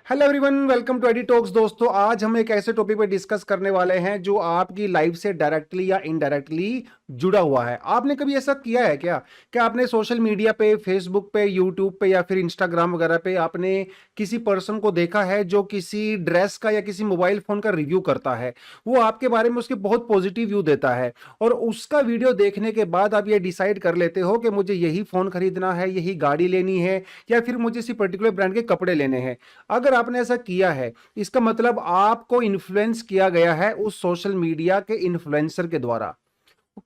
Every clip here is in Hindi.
Hello everyone, welcome to AD talks. दोस्तों, आज हम एक ऐसे टॉपिक पे डिस्कस करने वाले हैं जो आपकी लाइफ से डायरेक्टली या इनडायरेक्टली जुड़ा हुआ है। आपने कभी ऐसा किया है क्या आपने सोशल मीडिया पे, फेसबुक पे, यूट्यूब पे या फिर इंस्टाग्राम वगैरह पे आपने किसी पर्सन को देखा है जो किसी ड्रेस का या किसी मोबाइल फोन का रिव्यू करता है। वो आपके बारे में उसके बहुत पॉजिटिव व्यू देता है और उसका वीडियो देखने के बाद आप ये डिसाइड कर लेते हो कि मुझे यही फोन खरीदना है, यही गाड़ी लेनी है या फिर मुझे इसी पर्टिकुलर ब्रांड के कपड़े लेने हैं। अगर आपने ऐसा किया है, इसका मतलब आपको इन्फ्लुएंस किया गया है उस सोशल मीडिया के इन्फ्लुएंसर के द्वारा।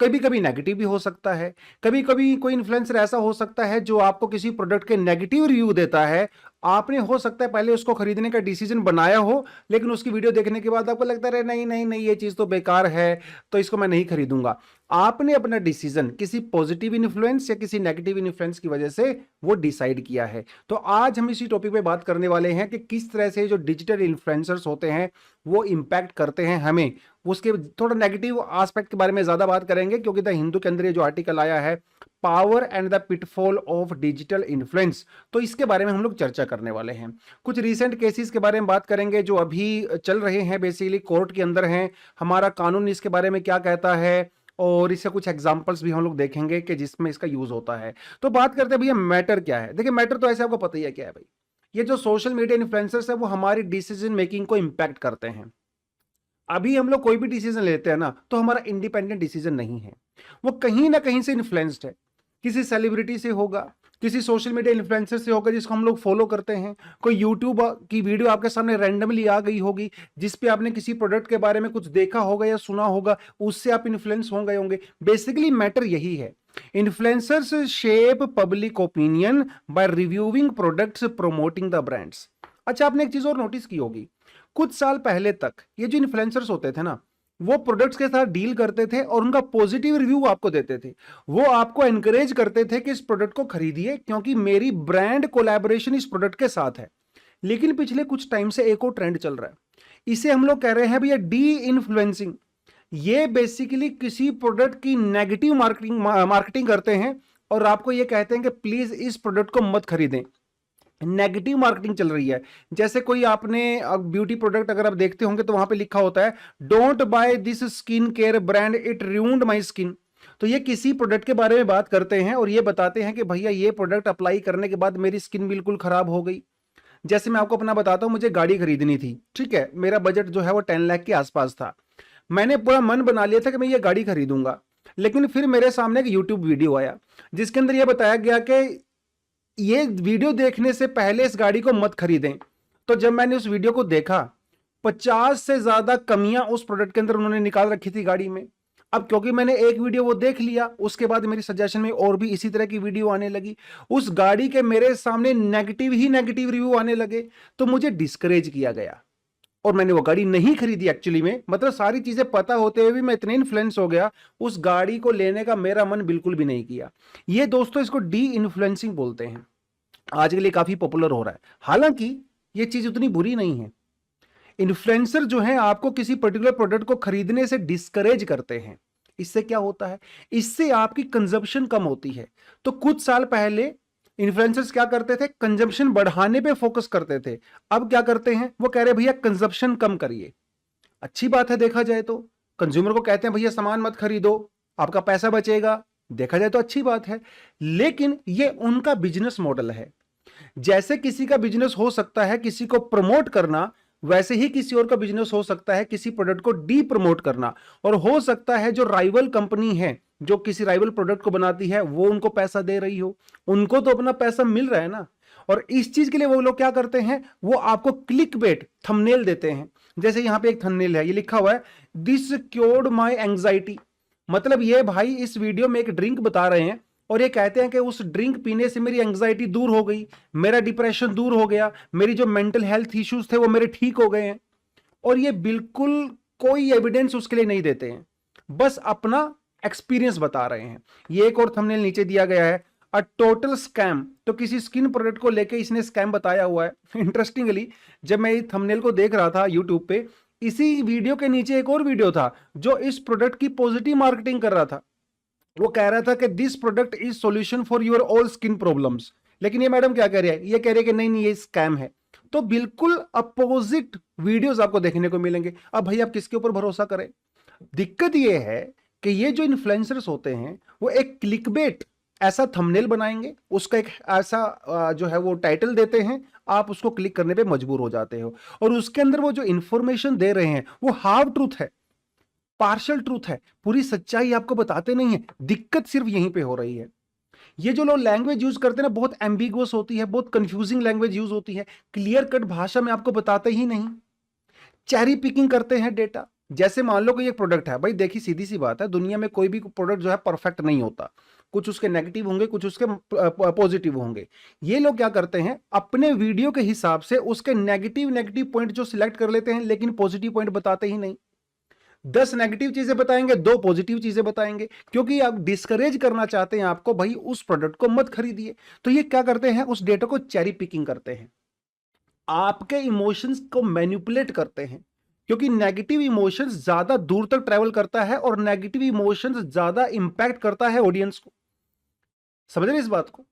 कभी कभी नेगेटिव भी हो सकता है, कभी कभी कोई इन्फ्लुएंसर ऐसा हो सकता है जो आपको किसी प्रोडक्ट के नेगेटिव रिव्यू देता है। आपने हो सकता है पहले उसको खरीदने का डिसीजन बनाया हो, लेकिन उसकी वीडियो देखने के बाद आपको लगता है नहीं नहीं नहीं, ये चीज तो बेकार है, तो इसको मैं नहीं खरीदूंगा। आपने अपना डिसीजन किसी पॉजिटिव इन्फ्लुएंस या किसी नेगेटिव इन्फ्लुएंस की वजह से वो डिसाइड किया है। तो आज हम इसी टॉपिक पे बात करने वाले हैं कि किस तरह से जो डिजिटल इन्फ्लुएंसर्स होते हैं वो इंपैक्ट करते हैं हमें। उसके थोड़ा नेगेटिव एस्पेक्ट के बारे में ज्यादा बात करेंगे, क्योंकि द हिंदू के अंदर ये जो आर्टिकल आया है, power and the pitfall of digital influence, तो इसके बारे में हम लोग चर्चा करने वाले हैं। कुछ रीसेंट केसेस के बारे में बात करेंगे जो अभी चल रहे हैं, बेसिकली कोर्ट के अंदर हैं। हमारा कानून इसके बारे में क्या कहता है, और इससे कुछ एग्जांपल्स भी हम लोग देखेंगे कि जिसमें इसका यूज होता है। तो बात करते हैं भैया, मैटर क्या है। देखिए, मैटर तो ऐसे आपको पता ही है क्या है भाई। ये जो सोशल मीडिया इन्फ्लुएंसर्स है वो हमारी डिसीजन मेकिंग को इंपैक्ट करते हैं। अभी हम लोग कोई भी डिसीजन लेते हैं ना, तो हमारा इंडिपेंडेंट डिसीजन नहीं है, वो कहीं ना कहीं से इन्फ्लुएंस्ड है। किसी सेलिब्रिटी से होगा, किसी सोशल मीडिया इन्फ्लुएंसर से होगा जिसको हम लोग फॉलो करते हैं। कोई यूट्यूब की वीडियो आपके सामने रैंडमली आ गई होगी जिस पे आपने किसी प्रोडक्ट के बारे में कुछ देखा होगा या सुना होगा, उससे आप इन्फ्लुएंस हो गए होंगे। बेसिकली मैटर यही है। Influencers shape public opinion by reviewing products, promoting the brands. अच्छा, आपने एक चीज और नोटिस की होगी, कुछ साल पहले तक ये जो इन्फ्लुएंसर्स होते थे ना, वो प्रोडक्ट्स के साथ डील करते थे और उनका पॉजिटिव रिव्यू आपको देते थे। वो आपको एनकरेज करते थे कि इस प्रोडक्ट को खरीदिए क्योंकि मेरी ब्रांड कोलैबोरेशन इस प्रोडक्ट के साथ है। लेकिन पिछले कुछ टाइम से एक और ट्रेंड चल रहा है, इसे हम लोग कह रहे हैं भैया डी इन्फ्लुएंसिंग। ये बेसिकली किसी प्रोडक्ट की नेगेटिव मार्केटिंग करते हैं और आपको ये कहते हैं कि प्लीज इस प्रोडक्ट को मत खरीदें। नेगेटिव मार्केटिंग चल रही है। जैसे कोई आपने ब्यूटी प्रोडक्ट अगर आप देखते होंगे तो वहां पे लिखा होता है, don't by this skin care brand, it ruined my skin. तो ये किसी प्रोडक्ट के बारे में बात करते हैं और ये बताते हैं कि भैया ये प्रोडक्ट अप्लाई करने के बाद मेरी स्किन बिल्कुल खराब हो गई। जैसे मैं आपको अपना बताता हूं, मुझे गाड़ी खरीदनी थी, ठीक है, मेरा बजट जो है वो 10 लाख के आसपास था। मैंने पूरा मन बना लिया था कि मैं ये गाड़ी खरीदूंगा। लेकिन फिर मेरे सामने एक यूट्यूब वीडियो आया जिसके अंदर यह बताया गया कि ये वीडियो देखने से पहले इस गाड़ी को मत खरीदें। तो जब मैंने उस वीडियो को देखा, 50 से ज्यादा कमियां उस प्रोडक्ट के अंदर उन्होंने निकाल रखी थी गाड़ी में। अब क्योंकि मैंने एक वीडियो वो देख लिया, उसके बाद मेरी सजेशन में और भी इसी तरह की वीडियो आने लगी। उस गाड़ी के मेरे सामने नेगेटिव ही नेगेटिव रिव्यू आने लगे, तो मुझे डिस्करेज किया गया और मैंने वो गाड़ी नहीं खरीदी। एक्चुअली में मतलब सारी चीजें पता होते हुए भी मैं इतने इन्फ्लुएंस हो गया, उस गाड़ी को लेने का मेरा मन बिल्कुल भी नहीं किया। ये दोस्तों इसको डी इन्फ्लुएंसिंग बोलते हैं। आज के लिए काफी पॉपुलर हो रहा है। हालांकि ये चीज उतनी बुरी नहीं है। इन्फ्लुएंसर जो है आपको किसी पर्टिकुलर प्रोडक्ट को खरीदने से डिस्करेज करते हैं। इससे क्या होता है, इससे आपकी कंजप्शन कम होती है। तो कुछ साल पहले इन्फ्लुएंसर्स क्या करते थे, कंजप्शन बढ़ाने पे फोकस करते थे। अब क्या करते हैं, वो कह रहे भैया कंजप्शन कम करिए। अच्छी बात है, देखा जाए तो कंज्यूमर को कहते हैं भैया सामान मत खरीदो, आपका पैसा बचेगा। देखा जाए तो अच्छी बात है, लेकिन ये उनका बिजनेस मॉडल है। जैसे किसी का बिजनेस हो सकता है किसी को प्रमोट करना, वैसे ही किसी और का बिजनेस हो सकता है किसी प्रोडक्ट को डी प्रमोट करना। और हो सकता है जो राइवल कंपनी है, जो किसी राइवल प्रोडक्ट को बनाती है, वो उनको पैसा दे रही हो, उनको तो अपना पैसा मिल रहा है ना। और इस चीज के लिए वो लोग क्या करते हैं, वो आपको क्लिक बेट थंबनेल देते हैं। जैसे यहां पे एक थंबनेल है, ये लिखा हुआ है, दिस क्योर्ड माई एंग्जाइटी। मतलब ये भाई इस वीडियो में एक ड्रिंक बता रहे हैं और ये कहते हैं कि उस ड्रिंक पीने से मेरी एंग्जाइटी दूर हो गई, मेरा डिप्रेशन दूर हो गया, मेरी जो मेंटल हेल्थ इश्यूज थे वो मेरे ठीक हो गए हैं। और ये बिल्कुल कोई एविडेंस उसके लिए नहीं देते हैं, बस अपना एक्सपीरियंस बता रहे हैं। ये एक और थंबनेल नीचे दिया गया है, अ टोटल स्कैम। तो किसी स्किन प्रोडक्ट को लेके इसने स्कैम बताया हुआ है। इंटरेस्टिंगली जब मैं इस थंबनेल को देख रहा था यूट्यूब पे, इसी वीडियो के नीचे एक और वीडियो था जो इस प्रोडक्ट की पॉजिटिव मार्केटिंग कर रहा था। वो कह रहा था कि this product is solution for your all skin problems. लेकिन ये मैडम क्या कह रही है, ये कह रही है कि नहीं नहीं, ये स्कैम है। तो बिल्कुल अपोजिट वीडियोस आपको देखने को मिलेंगे। अब भाई आप किसके ऊपर भरोसा करें? दिक्कत ये है कि ये जो इन्फ्लुएंसर्स होते हैं वो एक क्लिकबेट ऐसा थंबनेल बनाएंगे, उसका एक ऐसा जो है वो टाइटल देते हैं, आप उसको क्लिक करने पे मजबूर हो जाते हो, और उसके अंदर वो जो इंफॉर्मेशन दे रहे हैं वो हाफ ट्रूथ है, पार्शियल ट्रूथ है, पूरी सच्चाई आपको बताते नहीं है। दिक्कत सिर्फ यहीं पे हो रही है। ये जो लोग लैंग्वेज यूज करते हैं ना, बहुत एम्बिगुअस होती है, बहुत कंफ्यूजिंग लैंग्वेज यूज होती है, क्लियर कट भाषा में आपको बताते ही नहीं, चेरी पिकिंग करते हैं डेटा। जैसे मान लो कि ये प्रोडक्ट है, भाई देखिए सीधी सी बात है, दुनिया में कोई भी प्रोडक्ट जो है परफेक्ट नहीं होता, कुछ उसके नेगेटिव होंगे, कुछ उसके पॉजिटिव होंगे। ये लोग क्या करते हैं, अपने वीडियो के हिसाब से उसके नेगेटिव नेगेटिव पॉइंट जो सिलेक्ट कर लेते हैं, लेकिन पॉजिटिव पॉइंट बताते ही नहीं। 10 नेगेटिव चीजें बताएंगे, 2 पॉजिटिव चीजें बताएंगे, क्योंकि आप डिस्करेज करना चाहते हैं आपको, भाई उस प्रोडक्ट को मत खरीदिए। तो ये क्या करते हैं, उस डेटा को चेरी पिकिंग करते हैं, आपके इमोशंस को मैनिपुलेट करते हैं, क्योंकि नेगेटिव इमोशंस ज्यादा दूर तक ट्रैवल करता है और नेगेटिव इमोशंस ज्यादा इंपैक्ट करता है ऑडियंस को। समझ रहे इस बात को?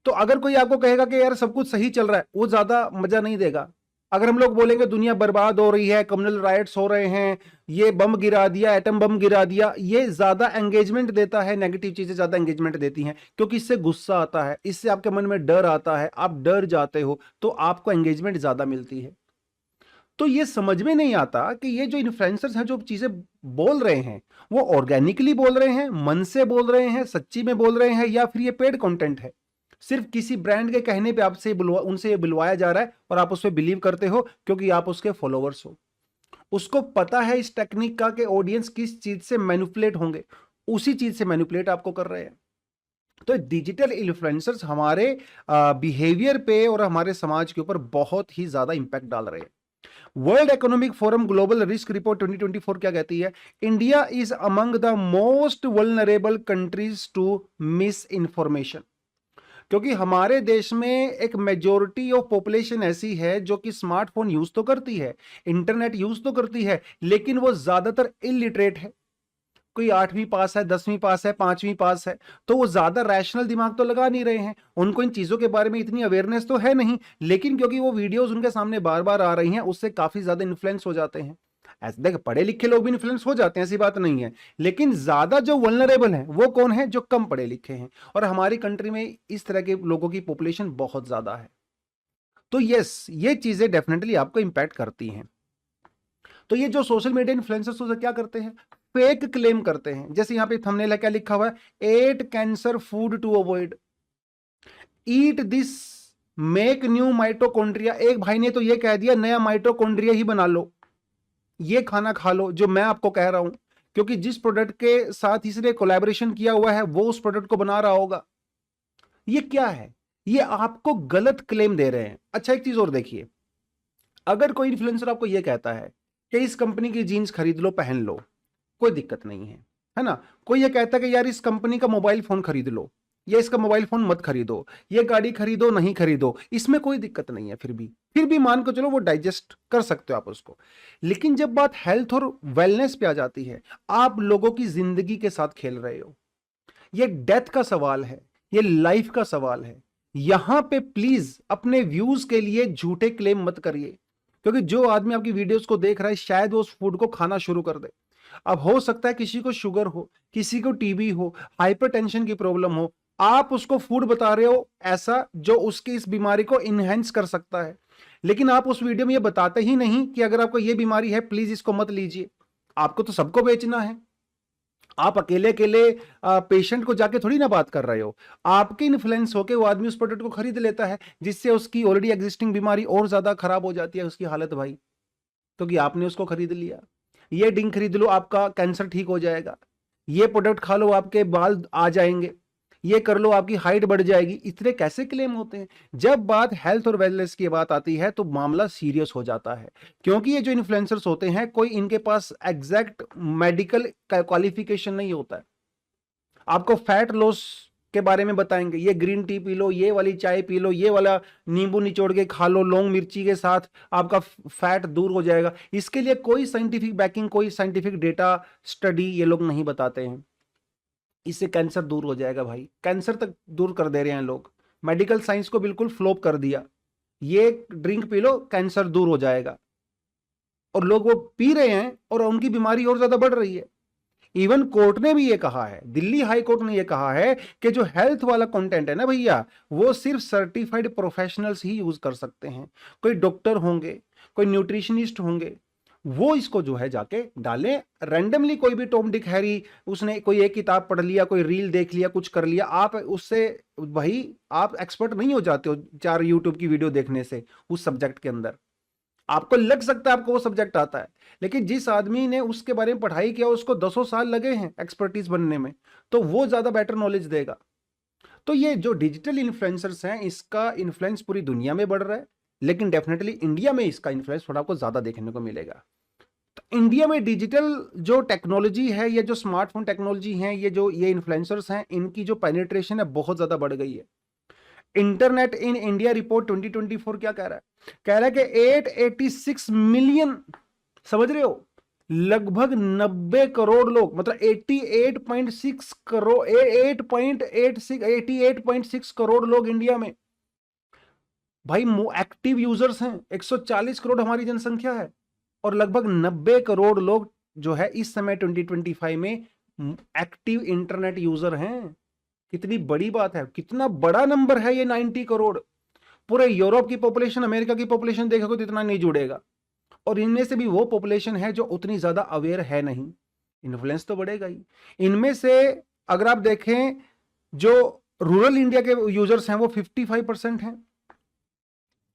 तो अगर कोई आपको कहेगा कि यार सब कुछ सही चल रहा है, वो ज्यादा मजा नहीं देगा। अगर हम लोग बोलेंगे दुनिया बर्बाद हो रही है, कम्युनल राइट्स हो रहे हैं, ये बम गिरा दिया, एटम बम गिरा दिया, ये ज्यादा एंगेजमेंट देता है, नेगेटिव चीजें ज्यादा एंगेजमेंट देती हैं, क्योंकि इससे गुस्सा आता है, इससे आपके मन में डर आता है, आप डर जाते हो, तो आपको एंगेजमेंट ज्यादा मिलती है। तो ये समझ में नहीं आता कि ये जो इन्फ्लुएंसर्स हैं, जो चीजें बोल रहे हैं, वो ऑर्गेनिकली बोल रहे हैं, मन से बोल रहे हैं, सच्ची में बोल रहे हैं, या फिर ये पेड कंटेंट है, सिर्फ किसी ब्रांड के कहने पे आपसे उनसे ये बुलवाया जा रहा है और आप उस पर बिलीव करते हो क्योंकि आप उसके फॉलोअर्स हो। उसको पता है इस टेक्निक का कि ऑडियंस किस चीज से मैनिपुलेट होंगे, उसी चीज से मैनिपुलेट आपको कर रहे हैं। तो डिजिटल इन्फ्लुएंसर्स हमारे बिहेवियर पे और हमारे समाज के ऊपर बहुत ही ज्यादा इंपैक्ट डाल रहे हैं। World Economic Forum global risk report 2024 क्या कहती है? India is among the most vulnerable countries to misinformation. क्योंकि हमारे देश में एक मेजोरिटी ऑफ पॉपुलेशन ऐसी है जो कि स्मार्टफोन यूज तो करती है, इंटरनेट यूज तो करती है, लेकिन वो ज्यादातर इलिटरेट है। कोई 8वीं पास है, 10वीं पास है, 5वीं पास है, तो वो ज्यादा रैशनल दिमाग तो लगा नहीं रहे हैं, उनको इन चीजों के बारे में इतनी अवेयरनेस तो है नहीं, लेकिन क्योंकि वो वीडियोस उनके सामने बार बार आ रही हैं, उससे काफी ज्यादा इन्फ्लुएंस हो जाते हैं। ऐसे देख, पढ़े लिखे लोग भी इन्फ्लुएंस हो जाते हैं, ऐसी बात नहीं है, लेकिन ज्यादा जो वल्नरेबल है वो कौन है? जो कम पढ़े लिखे हैं, और हमारी कंट्री में इस तरह के लोगों की पॉपुलेशन बहुत ज्यादा है। तो यस, ये चीजें डेफिनेटली आपको इंपैक्ट करती हैं। तो ये जो सोशल मीडिया इन्फ्लुएंसर्स क्या करते हैं, फेक क्लेम करते हैं। जैसे यहां पे थंबनेल है, क्या लिखा हुआ है? 8 cancer food to avoid, eat this make new mitochondria. एक भाई ने तो ये कह दिया, नया माइटोकॉन्ड्रिया ही बना लो, ये खाना खा लो जो मैं आपको कह रहा हूं, क्योंकि जिस प्रोडक्ट के साथ इसने कोलैबोरेशन किया हुआ है वो उस प्रोडक्ट को बना रहा होगा। ये क्या है? ये आपको गलत क्लेम दे रहे हैं। अच्छा, एक चीज और देखिए, अगर कोई इन्फ्लुएंसर आपको ये कहता है कि इस कंपनी की जीन्स खरीद लो, पहन लो, कोई दिक्कत नहीं है ना। कोई ये कहता है कि यार इस कंपनी का मोबाइल फोन खरीद लो, या इसका मोबाइल फोन मत खरीदो, ये गाड़ी खरीदो नहीं खरीदो, इसमें कोई दिक्कत नहीं है, फिर भी मान को चलो वो डाइजेस्ट कर सकते हो आप उसको। लेकिन जब बात हेल्थ और वेलनेस पे आ जाती है, आप लोगों की जिंदगी के साथ खेल रहे हो, ये डेथ का सवाल है, ये लाइफ का सवाल है। यहां पे प्लीज अपने व्यूज के लिए झूठे क्लेम मत करिए, क्योंकि जो आदमी आपकी वीडियोस को देख रहा है शायद वो उस फूड को खाना शुरू कर दे। अब हो सकता है किसी को शुगर हो, किसी को टीबी हो, हाइपरटेंशन की प्रॉब्लम हो, आप उसको फूड बता रहे हो ऐसा जो उसकी इस बीमारी को इनहेंस कर सकता है, लेकिन आप उस वीडियो में ये बताते ही नहीं कि अगर आपको ये बीमारी है प्लीज इसको मत लीजिए। आपको तो सबको बेचना है, आप अकेले अकेले पेशेंट को जाके थोड़ी ना बात कर रहे हो। आपके इन्फ्लुएंस होके वो आदमी उस प्रोडक्ट को खरीद लेता है, जिससे उसकी ऑलरेडी एग्जिस्टिंग बीमारी और ज्यादा खराब हो जाती है उसकी हालत भाई, क्योंकि आपने उसको खरीद लिया। ये ड्रिंक खरीद लो, आपका कैंसर ठीक हो जाएगा, ये प्रोडक्ट खा लो, आपके बाल आ जाएंगे, ये कर लो, आपकी हाइट बढ़ जाएगी। इतने कैसे क्लेम होते हैं? जब बात हेल्थ और वेलनेस की बात आती है तो मामला सीरियस हो जाता है, क्योंकि ये जो इन्फ्लुएंसर्स होते हैं, कोई इनके पास एग्जैक्ट मेडिकल क्वालिफिकेशन नहीं होता है। आपको फैट लॉस के बारे में बताएंगे, ये ग्रीन टी पी लो, ये वाली चाय पी लो, ये वाला नींबू निचोड़ के खा लो लौंग मिर्ची के साथ, आपका फैट दूर हो जाएगा। इसके लिए कोई साइंटिफिक बैकिंग, कोई साइंटिफिक डेटा स्टडी ये लोग नहीं बताते हैं। इससे कैंसर दूर हो जाएगा भाई, कैंसर तक दूर कर दे रहे हैं लोग। मेडिकल साइंस को बिल्कुल फ्लॉप कर दिया। ये ड्रिंक पी लो कैंसर दूर हो जाएगा, और लोग वो पी रहे हैं और उनकी बीमारी और ज्यादा बढ़ रही है। इवन कोर्ट ने भी ये कहा है, दिल्ली हाई कोर्ट ने ये कहा है कि जो हेल्थ वाला कंटेंट है ना भैया, वो सिर्फ सर्टिफाइड प्रोफेशनल्स ही यूज कर सकते हैं। कोई डॉक्टर होंगे, कोई न्यूट्रिशनिस्ट होंगे, वो इसको जो है जाके डालें। रैंडमली कोई भी टॉम डिक हैरी, उसने कोई एक किताब पढ़ लिया, कोई रील देख लिया, कुछ कर लिया, आप उससे भाई आप एक्सपर्ट नहीं हो जाते हो 4 यूट्यूब की वीडियो देखने से उस सब्जेक्ट के अंदर। आपको लग सकता है आपको वो सब्जेक्ट आता है, लेकिन जिस आदमी ने उसके बारे में पढ़ाई किया उसको 10 साल लगे हैं एक्सपर्टीज बनने में, तो वो ज्यादा बेटर नॉलेज देगा। तो ये जो डिजिटल इन्फ्लुएंसर्स हैं, इसका इन्फ्लुएंस पूरी दुनिया में बढ़ रहा है, लेकिन डेफिनेटली इंडिया में इसका इन्फ्लुएंस थोड़ा आपको ज्यादा देखने को मिलेगा। तो इंडिया में डिजिटल जो टेक्नोलॉजी है, ये जो स्मार्टफोन टेक्नोलॉजी है, ये इन्फ्लुएंसर्स हैं, इनकी जो पेनिट्रेशन है बहुत ज्यादा बढ़ गई है। इंटरनेट इन इंडिया रिपोर्ट 2024 क्या कह रहा है? कह रहा है कि 886 मिलियन, समझ रहे हो, लगभग 90 करोड़ लोग, मतलब 88.6 करोड़, 88.6 करोड़ लोग इंडिया में भाई एक्टिव यूजर्स हैं। 140 करोड़ हमारी जनसंख्या है, और लगभग 90 करोड़ लोग जो है इस समय 2025 में एक्टिव इंटरनेट यूजर हैं। कितनी बड़ी बात है, कितना बड़ा नंबर है ये 90 करोड़। पूरे यूरोप की पॉपुलेशन, अमेरिका की पॉपुलेशन देखोगे तो इतना नहीं जुड़ेगा, और इनमें से भी वो पॉपुलेशन है जो उतनी ज्यादा अवेयर है नहीं। इन्फ्लुएंस तो बढ़ेगा ही। इनमें से अगर आप देखें, जो रूरल इंडिया के यूजर्स हैं वो 55% हैं,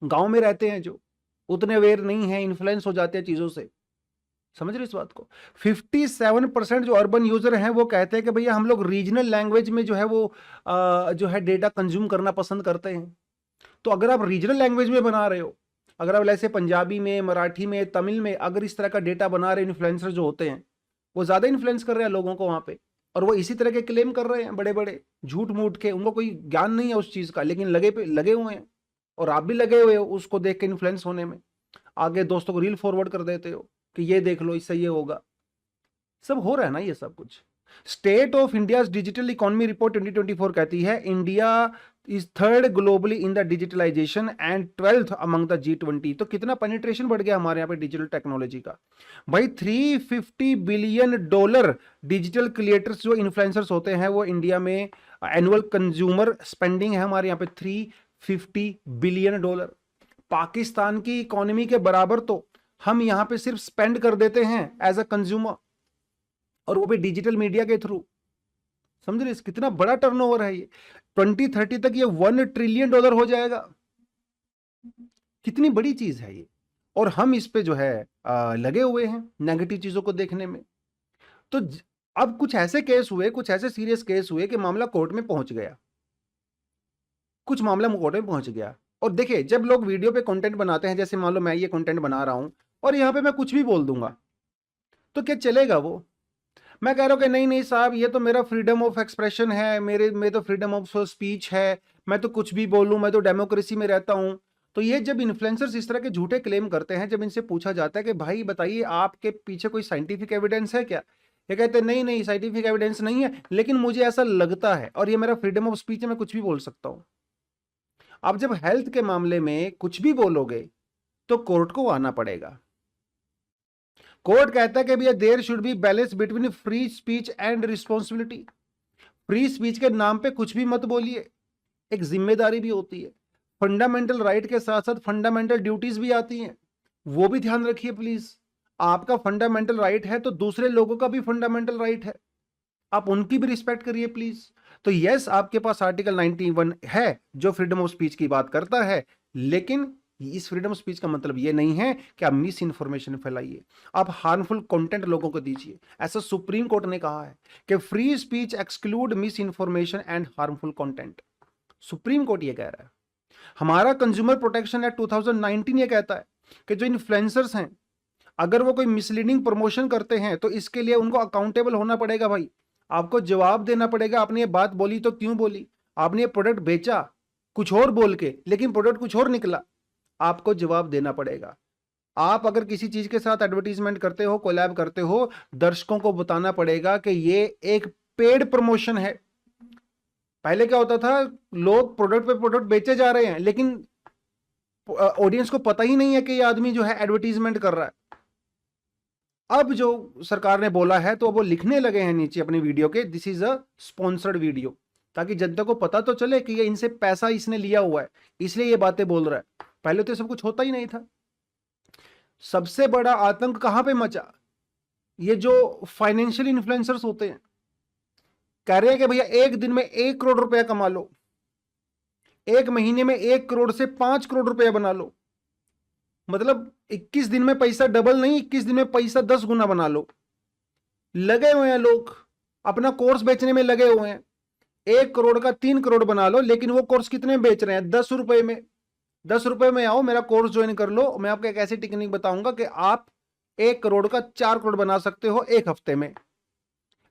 गांव में रहते हैं, जो उतने अवेयर नहीं है, इन्फ्लुएंस हो जाते हैं चीजों से। समझ रहे इस बात को? 57% जो अर्बन यूजर हैं वो कहते हैं कि भैया हम लोग रीजनल लैंग्वेज में जो है वो जो है डेटा कंज्यूम करना पसंद करते हैं। तो अगर आप रीजनल लैंग्वेज में बना रहे हो, अगर आप ऐसे पंजाबी में, मराठी में, तमिल में अगर इस तरह का डेटा बना रहे इन्फ्लुएंसर जो होते हैं, वो ज्यादा इन्फ्लुएंस कर रहे हैं लोगों को वहां पे, और वो इसी तरह के क्लेम कर रहे हैं बड़े बड़े झूठ मूठ के। उनको कोई ज्ञान नहीं है उस चीज का, लेकिन लगे हुए हैं, और आप भी लगे हुए हो उसको देख के इन्फ्लुएंस होने में। आगे दोस्तों को रील फॉरवर्ड कर देते हो कि ये देख लो, इससे ये होगा। सब हो रहा है ना ये सब कुछ। State of India digital economy report 2024 कहती है India is third globally in the digitalisation and 12th among the G20। तो कितना पेनिट्रेशन बढ़ गया हमारे यहाँ पे डिजिटल टेक्नोलॉजी का भाई। $350 बिलियन डिजिटल क्रिएटर्स जो इन्फ्लुएंसर्स होते हैं वो इंडिया में एनुअल कंज्यूमर स्पेंडिंग है हमारे यहाँ पे $350 बिलियन। पाकिस्तान की इकोनॉमी के बराबर तो हम यहां पे सिर्फ स्पेंड कर देते हैं एज अ कंज्यूमर, और वो भी डिजिटल मीडिया के थ्रू। समझ रहे कितना बड़ा टर्नओवर है ये? 2030 तक ये $1 ट्रिलियन हो जाएगा। कितनी बड़ी चीज है ये, और हम इस पे जो है लगे हुए हैं नेगेटिव चीजों को देखने में। तो अब कुछ ऐसे केस हुए, कुछ ऐसे सीरियस केस हुए कि मामला कोर्ट में पहुंच गया, कुछ मामला कोर्ट में पहुंच गया। और देखिए, जब लोग वीडियो पे कंटेंट बनाते हैं, जैसे मान लो मैं ये कंटेंट बना रहा हूं और यहां पे मैं कुछ भी बोल दूंगा, तो क्या चलेगा वो? मैं कह रहा हूं कि नहीं नहीं साहब, ये तो मेरा फ्रीडम ऑफ एक्सप्रेशन है, मेरे में तो फ्रीडम ऑफ स्पीच है, मैं तो कुछ भी बोलूं, मैं तो डेमोक्रेसी में रहता हूं। तो ये जब इन्फ्लुएंसर्स इस तरह के झूठे क्लेम करते हैं, जब इनसे पूछा जाता है कि भाई बताइए आपके पीछे कोई साइंटिफिक एविडेंस है क्या, ये कहते हैं नहीं नहीं साइंटिफिक एविडेंस नहीं है, लेकिन मुझे ऐसा लगता है और ये मेरा फ्रीडम ऑफ स्पीच है, मैं कुछ भी बोल सकता हूं। आप जब हेल्थ के मामले में कुछ भी बोलोगे तो कोर्ट को आना पड़ेगा। कोर्ट कहता है कि भैया there should be balance between free speech and responsibility. Free speech के नाम पे कुछ भी मत बोलिए, एक जिम्मेदारी भी होती है। फंडामेंटल राइट के साथ साथ फंडामेंटल ड्यूटीज भी आती हैं, वो भी ध्यान रखिए प्लीज। आपका फंडामेंटल राइट है तो दूसरे लोगों का भी फंडामेंटल राइट है, आप उनकी भी रिस्पेक्ट करिए प्लीज। तो यस, आपके पास आर्टिकल 91 है जो फ्रीडम ऑफ स्पीच की बात करता है, लेकिन इस फ्रीडम ऑफ स्पीच का मतलब ये नहीं है कि आप मिस इन्फॉर्मेशन फैलाइए, आप हार्मफुल कंटेंट लोगों को दीजिए। ऐसा सुप्रीम कोर्ट ने कहा है कि free speech exclude miss information and harmful content. Supreme court ये कह रहा है। हमारा कंज्यूमर प्रोटेक्शन एक्ट 2019 ये कहता है कि जो इन्फ्लुएंसर्स हैं, अगर वो कोई मिसलीडिंग प्रमोशन करते हैं तो इसके लिए उनको अकाउंटेबल होना पड़ेगा भाई, आपको जवाब देना पड़ेगा। आपने ये बात बोली तो क्यों बोली, आपने ये प्रोडक्ट बेचा कुछ और बोल के, लेकिन प्रोडक्ट कुछ और निकला, आपको जवाब देना पड़ेगा। आप अगर किसी चीज के साथ एडवर्टीजमेंट करते हो, कोलैब करते हो, दर्शकों को बताना पड़ेगा कि ये एक पेड प्रमोशन है। पहले क्या होता था, लोग प्रोडक्ट पे प्रोडक्ट बेचे जा रहे हैं, लेकिन ऑडियंस को पता ही नहीं है कि ये आदमी जो है एडवर्टीजमेंट कर रहा है। अब जो सरकार ने बोला है तो वो लिखने लगे हैं नीचे अपनी वीडियो के, this is a sponsored video, ताकि जनता को पता तो चले कि ये इनसे पैसा इसने लिया हुआ है, इसलिए ये बातें बोल रहा है। पहले तो सब कुछ होता ही नहीं था। सबसे बड़ा आतंक कहां पे मचा, ये जो फाइनेंशियल इन्फ्लुएंसर्स होते हैं, कह रहे हैं कि भैया एक दिन में 1 करोड़ रुपया कमा लो, एक महीने में 1 करोड़ से 5 करोड़ रुपया बना लो, मतलब 21 दिन में पैसा डबल नहीं, 21 दिन में पैसा 10 गुना बना लो। लगे हुए हैं लोग, अपना कोर्स बेचने में लगे हुए हैं। 1 करोड़ का 3 करोड़ बना लो, लेकिन वो कोर्स कितने में बेच रहे हैं? 10 रुपए में। 10 रुपए में आओ, मेरा कोर्स ज्वाइन कर लो, मैं आपको एक ऐसी टेक्निक बताऊंगा कि आप 1 करोड़ का 4 करोड़ बना सकते हो एक हफ्ते में।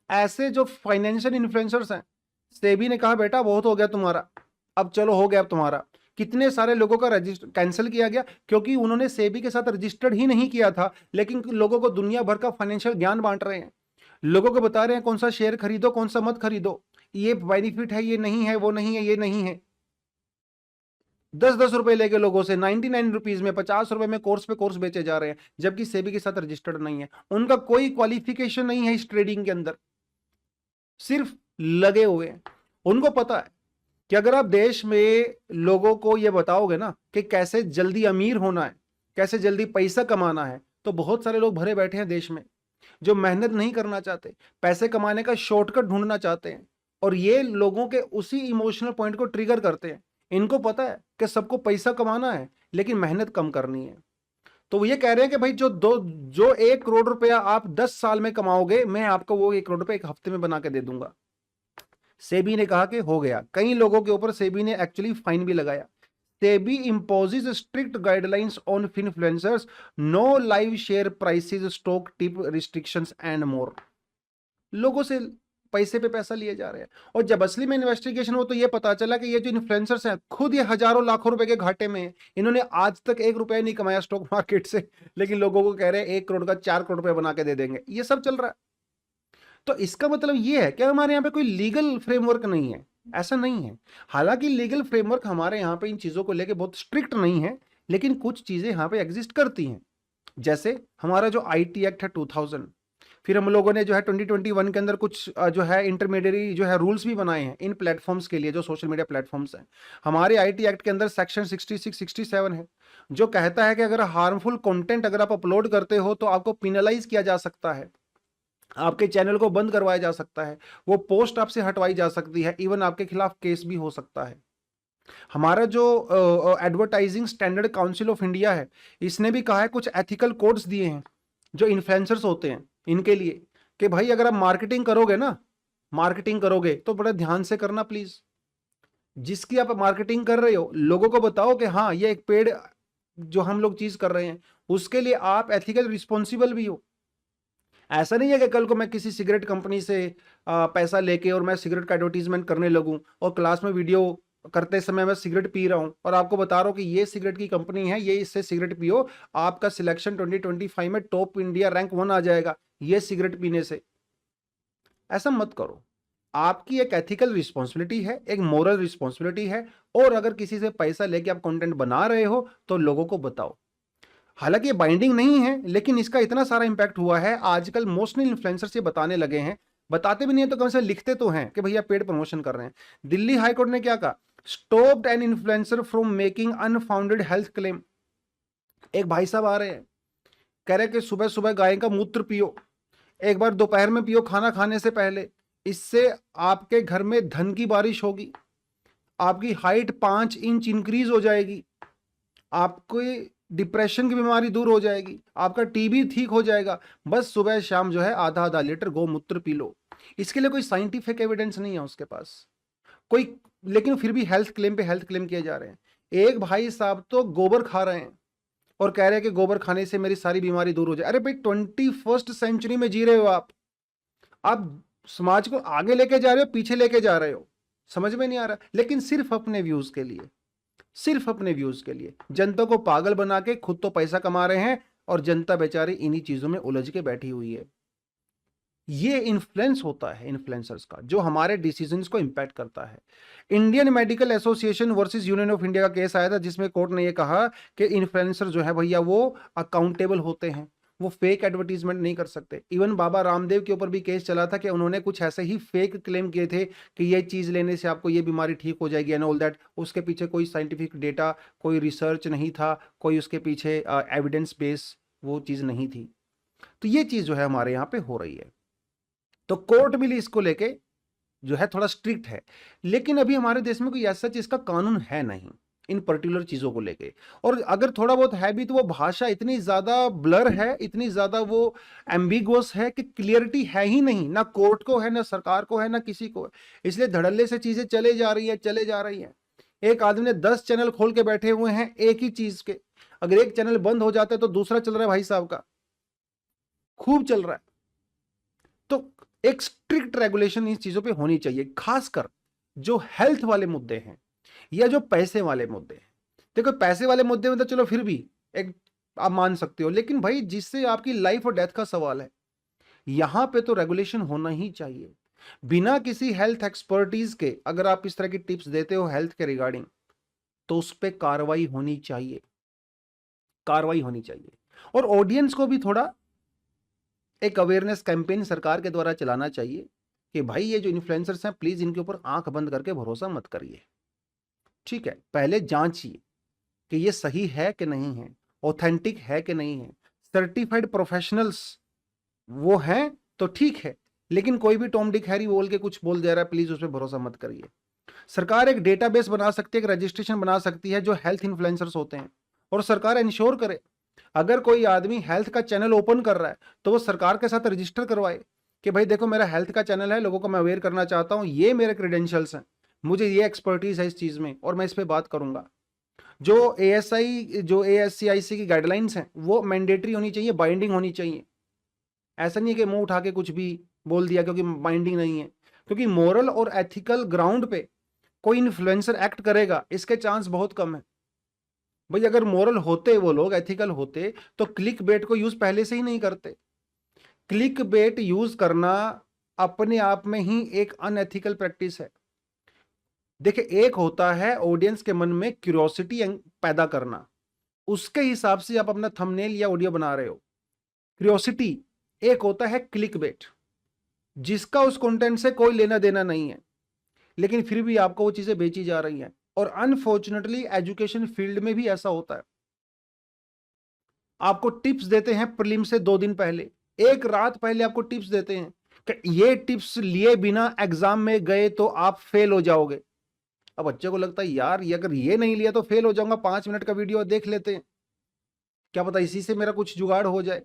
ऐसे जो फाइनेंशियल इन्फ्लुएंसर्स हैं, सेबी ने कहा बेटा बहुत हो गया तुम्हारा, अब चलो हो गया अब तुम्हारा। कितने सारे लोगों का रजिस्टर कैंसिल किया गया, क्योंकि उन्होंने सेबी के साथ रजिस्टर्ड ही नहीं किया था, लेकिन लोगों को दुनिया भर का फाइनेंशियल ज्ञान बांट रहे हैं, लोगों को बता रहे हैं कौन सा शेयर खरीदो कौन सा मत खरीदो, ये बेनिफिट है, ये नहीं है, वो नहीं है, ये नहीं है। 10-10 रुपए लेके लोगों से 99 रुपीज में, 50 रुपए में कोर्स पे कोर्स बेचे जा रहे हैं, जबकि सेबी के साथ रजिस्टर्ड नहीं है, उनका कोई क्वालिफिकेशन नहीं है इस ट्रेडिंग के अंदर, सिर्फ लगे हुए हैं। उनको पता है कि अगर आप देश में लोगों को यह बताओगे ना कि कैसे जल्दी अमीर होना है, कैसे जल्दी पैसा कमाना है, तो बहुत सारे लोग भरे बैठे हैं देश में जो मेहनत नहीं करना चाहते, पैसे कमाने का शॉर्टकट ढूंढना चाहते हैं, और ये लोगों के उसी इमोशनल पॉइंट को ट्रिगर करते हैं। इनको पता है कि सबको पैसा कमाना है, लेकिन मेहनत कम करनी है। तो वो ये कह रहे हैं कि भाई जो 1 करोड़ रुपया आप 10 साल में कमाओगे, मैं आपको वो 1 करोड़ रुपया एक हफ्ते में बना के दे दूंगा। सेबी ने कहा कि हो गया। कई लोगों के ऊपर सेबी ने एक्चुअली फाइन भी लगाया। SEBI imposes strict guidelines on influencers, no live share prices, stock tip restrictions and more। लोगों से पैसे पे पैसा लिए जा रहे हैं, और जब असली में इन्वेस्टिगेशन हो तो ये पता चला कि ये जो इन्फ्लुएंसर्स हैं खुद ये हजारों लाखों रुपए के घाटे में हैं। इन्होंने आज तक 1 रुपया नहीं कमाया स्टॉक मार्केट से, लेकिन लोगों को कह रहे हैं 1 करोड़ का 4 करोड़ रुपया बना के दे देंगे। ये सब चल रहा है। तो इसका मतलब ये है कि हमारे यहाँ पे कोई लीगल फ्रेमवर्क नहीं है, ऐसा नहीं है। हालांकि लीगल फ्रेमवर्क हमारे यहाँ पे इन चीजों को लेके बहुत स्ट्रिक्ट नहीं है, लेकिन कुछ चीजें यहाँ पे एग्जिस्ट करती हैं। जैसे हमारा जो आईटी एक्ट है 2000, फिर हम लोगों ने जो है 2021 के अंदर कुछ जो है इंटरमीडिएरी जो है रूल्स भी बनाए हैं इन प्लेटफॉर्म्स के लिए, जो सोशल मीडिया प्लेटफॉर्म्स हैं। हमारे आईटी एक्ट के अंदर सेक्शन 66, 67 है, जो कहता है कि अगर हार्मफुल कंटेंट अगर आप अपलोड करते हो तो आपको पिनलाइज किया जा सकता है, आपके चैनल को बंद करवाया जा सकता है, वो पोस्ट आपसे हटवाई जा सकती है, इवन आपके खिलाफ केस भी हो सकता है। हमारा जो advertising standard council of India है, इसने भी कहा है, कुछ एथिकल कोड्स दिए हैं जो इन्फ्लुएंसर्स होते हैं इनके लिए, कि भाई अगर आप मार्केटिंग करोगे ना, मार्केटिंग करोगे तो बड़े ध्यान से करना प्लीज। जिसकी आप मार्केटिंग कर रहे हो, लोगों को बताओ कि हाँ ये एक पेड जो हम लोग चीज कर रहे हैं, उसके लिए आप एथिकल रिस्पॉन्सिबल भी हो। ऐसा नहीं है कि कल को मैं किसी सिगरेट कंपनी से पैसा लेके और मैं सिगरेट का एडवर्टीजमेंट करने लगूं और क्लास में वीडियो करते समय मैं सिगरेट पी रहा हूं और आपको बता रहा हूं कि ये सिगरेट की कंपनी है, ये इससे सिगरेट पियो, आपका सिलेक्शन 2025 में टॉप इंडिया रैंक 1 आ जाएगा ये सिगरेट पीने से। ऐसा मत करो। आपकी एक एथिकल रिस्पॉन्सिबिलिटी है, एक मोरल रिस्पॉन्सिबिलिटी है, और अगर किसी से पैसा लेके आप कंटेंट बना रहे हो तो लोगों को बताओ। हालांकि ये बाइंडिंग नहीं है, लेकिन इसका इतना सारा इंपैक्ट हुआ है, आजकल मोस्टली इन्फ्लुएंसर्स ये बताने लगे हैं, बताते भी नहीं है तो कम से लिखते तो हैं कि भैया पेड प्रमोशन कर रहे हैं। दिल्ली हाईकोर्ट ने क्या कहा, stopped an influencer from making unfounded health claim. एक भाई साहब आ रहे हैं, कह रहे कि सुबह सुबह गाय का मूत्र पियो, एक बार दोपहर में पियो खाना खाने से पहले, इससे आपके घर में धन की बारिश होगी, आपकी हाइट 5 इंच इंक्रीज हो जाएगी, आपको डिप्रेशन की बीमारी दूर हो जाएगी, आपका टीबी ठीक हो जाएगा, बस सुबह शाम जो है आधा आधा लीटर गोमूत्र पी लो। इसके लिए कोई साइंटिफिक एविडेंस नहीं है उसके पास कोई, लेकिन फिर भी हेल्थ क्लेम पे हेल्थ क्लेम किए जा रहे हैं। एक भाई साहब तो गोबर खा रहे हैं और कह रहे हैं कि गोबर खाने से मेरी सारी बीमारी दूर हो जाए। अरे भाई 21st सेंचुरी में जी रहे हो आप समाज को आगे लेके जा रहे हो, पीछे लेके जा रहे हो, समझ में नहीं आ रहा। लेकिन सिर्फ अपने व्यूज के लिए, सिर्फ अपने व्यूज के लिए जनता को पागल बना के खुद तो पैसा कमा रहे हैं, और जनता बेचारी इन्हीं चीजों में उलझ के बैठी हुई है। ये इन्फ्लुएंस होता है इन्फ्लुएंसर्स का, जो हमारे डिसीजंस को इंपैक्ट करता है। Indian medical association versus union of India का केस आया था, जिसमें कोर्ट ने ये कहा कि इन्फ्लुएंसर जो है भैया वो अकाउंटेबल होते हैं, वो फेक एडवर्टीजमेंट नहीं कर सकते। इवन बाबा रामदेव के ऊपर भी केस चला था कि उन्होंने कुछ ऐसे ही फेक क्लेम किए थे कि ये चीज लेने से आपको ये बीमारी ठीक हो जाएगी एंड ऑल दैट। उसके पीछे कोई साइंटिफिक डेटा, कोई रिसर्च नहीं था, कोई उसके पीछे एविडेंस बेस वो चीज नहीं थी। तो ये चीज जो है हमारे यहाँ पे हो रही है। तो कोर्ट भी इसको लेके जो है थोड़ा स्ट्रिक्ट है, लेकिन अभी हमारे देश में कोई ऐसा चीज का कानून है नहीं इन पर्टिकुलर चीजों को लेके। और अगर थोड़ा बहुत है भी तो वो भाषा इतनी ज्यादा ब्लर है, इतनी ज्यादा वो एम्बिगुअस है कि क्लियरिटी है ही नहीं, ना कोर्ट को है, ना सरकार को है, ना किसी को है। इसलिए धड़ल्ले से चीजें चले जा रही है, चले जा रही है। एक आदमी ने 10 चैनल खोल के बैठे हुए हैं एक ही चीज के, अगर एक चैनल बंद हो जाता है तो दूसरा चल रहा है भाई साहब का, खूब चल रहा है। तो एक स्ट्रिक्ट रेगुलेशन इस चीजों पे होनी चाहिए, खासकर जो हेल्थ वाले मुद्दे हैं या जो पैसे वाले मुद्दे हैं। देखो पैसे वाले मुद्दे में तो चलो फिर भी एक आप मान सकते हो, लेकिन भाई जिससे आपकी लाइफ और डेथ का सवाल है, यहां पे तो रेगुलेशन होना ही चाहिए। बिना किसी हेल्थ एक्सपर्टीज के अगर आप इस तरह की टिप्स देते हो हेल्थ के रिगार्डिंग, तो उस पर कार्रवाई होनी चाहिए, कार्रवाई होनी चाहिए। और ऑडियंस को भी थोड़ा एक अवेयरनेस कैंपेन सरकार के द्वारा चलाना चाहिए कि भाई ये जो इन्फ्लुएंसर्स हैं प्लीज इनके ऊपर आंख बंद करके भरोसा मत करिए, ठीक है, पहले जांचिए कि ये सही है कि नहीं है, ऑथेंटिक है कि नहीं है, सर्टिफाइड प्रोफेशनल्स वो हैं तो ठीक है, लेकिन कोई भी टॉम डिक हैरी बोल के कुछ बोल दे रहा है, प्लीज उस पर भरोसा मत करिए। सरकार एक डेटाबेस बना सकती है, एक रजिस्ट्रेशन बना सकती है जो हेल्थ इन्फ्लुएंसर्स होते हैं, और सरकार इंश्योर करे अगर कोई आदमी हेल्थ का चैनल ओपन कर रहा है तो वो सरकार के साथ रजिस्टर करवाए कि भाई देखो मेरा हेल्थ का चैनल है, लोगों को मैं अवेयर करना चाहता हूं, ये मेरे क्रेडेंशियल्स हैं, मुझे ये एक्सपर्टीज है इस चीज में और मैं इस पर बात करूंगा। जो एएसआई जो एएससीआईसी की गाइडलाइंस हैं वो मैंडेटरी होनी चाहिए, बाइंडिंग होनी चाहिए। ऐसा नहीं है कि मुंह उठा के कुछ भी बोल दिया क्योंकि बाइंडिंग नहीं है, क्योंकि मोरल और एथिकल ग्राउंड पे कोई इन्फ्लुएंसर एक्ट करेगा इसके चांस बहुत कम है। भाई अगर मोरल होते वो लोग, एथिकल होते, तो क्लिक बेट को यूज पहले से ही नहीं करते। क्लिक बेट यूज करना अपने आप में ही एक अनएथिकल प्रैक्टिस है। देखिए एक होता है ऑडियंस के मन में क्यूरियोसिटी पैदा करना, उसके हिसाब से आप अपना थंबनेल या ऑडियो बना रहे हो, क्यूरियोसिटी। एक होता है क्लिक बेट जिसका उस कंटेंट से कोई लेना देना नहीं है, लेकिन फिर भी आपको वो चीजें बेची जा रही हैं। और अनफॉर्चुनेटली एजुकेशन फील्ड में भी ऐसा होता है। आपको टिप्स देते हैं प्रीलिम से 2 दिन पहले, एक रात पहले आपको टिप्स देते हैं कि ये टिप्स लिए बिना एग्जाम में गए तो आप फेल हो जाओगे। अब बच्चे को लगता है यार ये अगर ये नहीं लिया तो फेल हो जाऊंगा, 5 मिनट का वीडियो देख लेते हैं, क्या पता इसी से मेरा कुछ जुगाड़ हो जाए।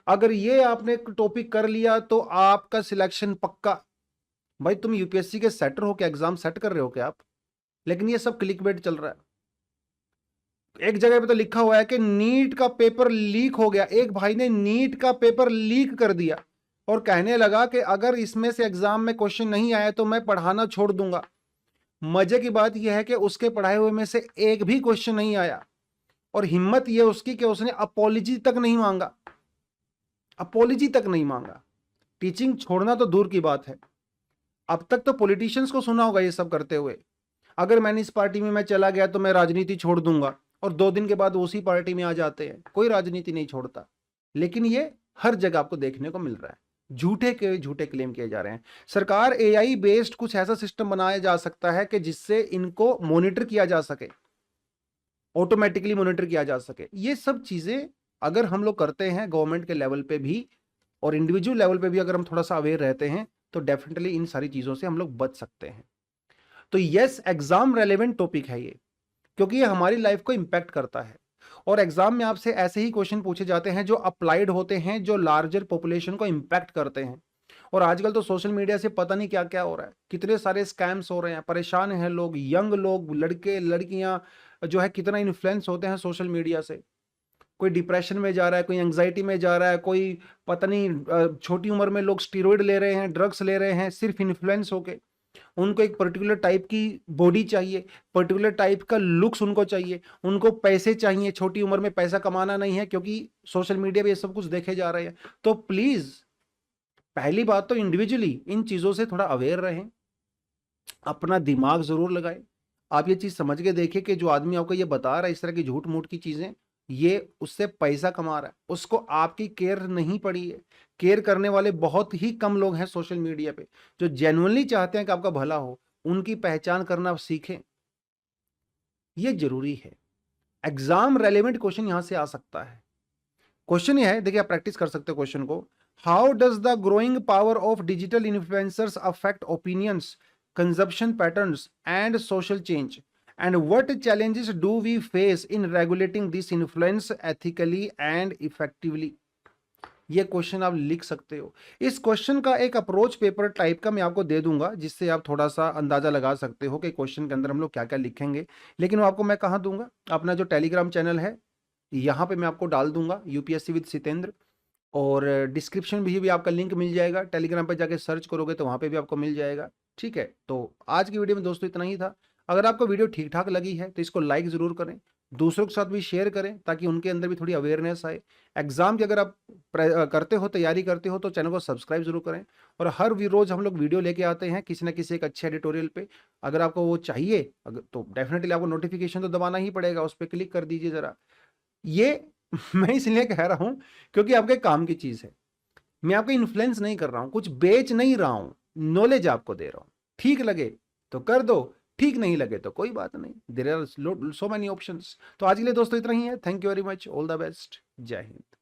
अगर ये आपने टॉपिक कर लिया तो आपका सिलेक्शन पक्का। भाई तुम यूपीएससी के सेटर हो, क्या एग्जाम सेट कर रहे हो क्या आप? लेकिन ये सब क्लिकबेट चल रहा है। एक जगह पे तो लिखा हुआ है कि नीट का पेपर लीक हो गया, एक भाई ने नीट का पेपर लीक कर दिया और कहने लगा कि अगर इसमें से एग्जाम में क्वेश्चन नहीं आया तो मैं पढ़ाना छोड़ दूंगा। मजे की बात यह है कि उसके पढ़ाए हुए में से एक भी क्वेश्चन नहीं आया, और हिम्मत यह उसकी कि उसने अपॉलॉजी तक नहीं मांगा, अपॉलॉजी तक नहीं मांगा। टीचिंग छोड़ना तो दूर की बात है, अब तक तो पॉलिटिशियंस को सुना होगा ये सब करते हुए, अगर मैंने इस पार्टी में मैं चला गया तो मैं राजनीति छोड़ दूंगा, और 2 दिन के बाद उसी पार्टी में आ जाते हैं। कोई राजनीति नहीं छोड़ता, लेकिन ये हर जगह आपको देखने को मिल रहा है, झूठे के झूठे क्लेम किए जा रहे हैं। सरकार एआई बेस्ड कुछ ऐसा सिस्टम बनाया जा सकता है कि जिससे इनको मॉनिटर किया जा सके, ऑटोमेटिकली मॉनिटर किया जा सके। ये सब चीजें अगर हम लोग करते हैं गवर्नमेंट के लेवल पे भी और इंडिविजुअल लेवल पे भी, अगर हम थोड़ा सा अवेयर रहते हैं तो डेफिनेटली इन सारी चीजों से हम लोग बच सकते हैं। तो यस, एग्जाम रेलेवेंट टॉपिक है ये, क्योंकि ये हमारी लाइफ को इंपैक्ट करता है। और एग्जाम में आपसे ऐसे ही क्वेश्चन पूछे जाते हैं जो अप्लाइड होते हैं, जो लार्जर पॉपुलेशन को इंपैक्ट करते हैं। और आजकल तो सोशल मीडिया से पता नहीं क्या क्या हो रहा है, कितने सारे स्कैम्स हो रहे हैं, परेशान हैं लोग, यंग लोग, लड़के लड़कियां जो है कितना इन्फ्लुएंस होते हैं सोशल मीडिया से। कोई डिप्रेशन में जा रहा है, कोई एंग्जाइटी में जा रहा है, कोई पता नहीं छोटी उम्र में लोग स्टीरॉयड ले रहे हैं, ड्रग्स ले रहे हैं, सिर्फ इन्फ्लुएंस होके। उनको एक पर्टिकुलर टाइप की बॉडी चाहिए, पर्टिकुलर टाइप का लुक्स उनको चाहिए, उनको पैसे चाहिए, छोटी उम्र में पैसा कमाना नहीं है, क्योंकि सोशल मीडिया पे ये सब कुछ देखे जा रहे हैं। तो प्लीज पहली बात तो इंडिविजुअली इन चीजों से थोड़ा अवेयर रहें, अपना दिमाग जरूर लगाएं। आप ये चीज समझ के देखिए कि जो आदमी आपको ये बता रहा है इस तरह की झूठ मूठ की चीजें, ये उससे पैसा कमा रहा है, उसको आपकी केयर नहीं पड़ी है। केयर करने वाले बहुत ही कम लोग हैं सोशल मीडिया पे जो जेन्युइनली चाहते हैं कि आपका भला हो। उनकी पहचान करना आप सीखें, ये जरूरी है। एग्जाम रेलेवेंट क्वेश्चन यहां से आ सकता है। क्वेश्चन ये है, देखिए आप प्रैक्टिस कर सकते हो क्वेश्चन को। How does the growing power of digital influencers affect opinions, consumption patterns and social change, and what challenges do we face in regulating this influence ethically and effectively. ये क्वेश्चन आप लिख सकते हो। इस क्वेश्चन का एक अप्रोच पेपर टाइप का मैं आपको दे दूंगा, जिससे आप थोड़ा सा अंदाजा लगा सकते हो कि क्वेश्चन के अंदर हम लोग क्या क्या लिखेंगे। लेकिन वो आपको मैं कहाँ दूंगा, अपना जो टेलीग्राम चैनल है यहाँ पे मैं आपको डाल दूंगा, यूपीएससी विद सितेंद्र। और डिस्क्रिप्शन में भी आपका लिंक मिल जाएगा, टेलीग्राम पे जाके सर्च करोगे तो वहाँ पे भी आपको मिल जाएगा। ठीक है, तो आज की वीडियो में दोस्तों इतना ही था। अगर आपको वीडियो ठीक ठाक लगी है तो इसको लाइक ज़रूर करें, दूसरों के साथ भी शेयर करें ताकि उनके अंदर भी थोड़ी अवेयरनेस आए। एग्जाम की अगर आप करते हो, तैयारी करते हो तो चैनल को सब्सक्राइब जरूर करें। और हर रोज हम लोग वीडियो लेके आते हैं किसी ना किसी एक अच्छे एडिटोरियल पे। अगर आपको वो चाहिए तो डेफिनेटली आपको नोटिफिकेशन तो दबाना ही पड़ेगा, उस पर क्लिक कर दीजिए ज़रा। ये मैं इसलिए कह रहा हूं क्योंकि आपके काम की चीज है। मैं आपको इन्फ्लुएंस नहीं कर रहा हूं, कुछ बेच नहीं रहा हूं, नॉलेज आपको दे रहा हूं। ठीक लगे तो कर दो, ठीक नहीं लगे तो कोई बात नहीं। There are so many options. तो आज के लिए दोस्तों इतना ही है। Thank you very much, all the best, जय हिंद।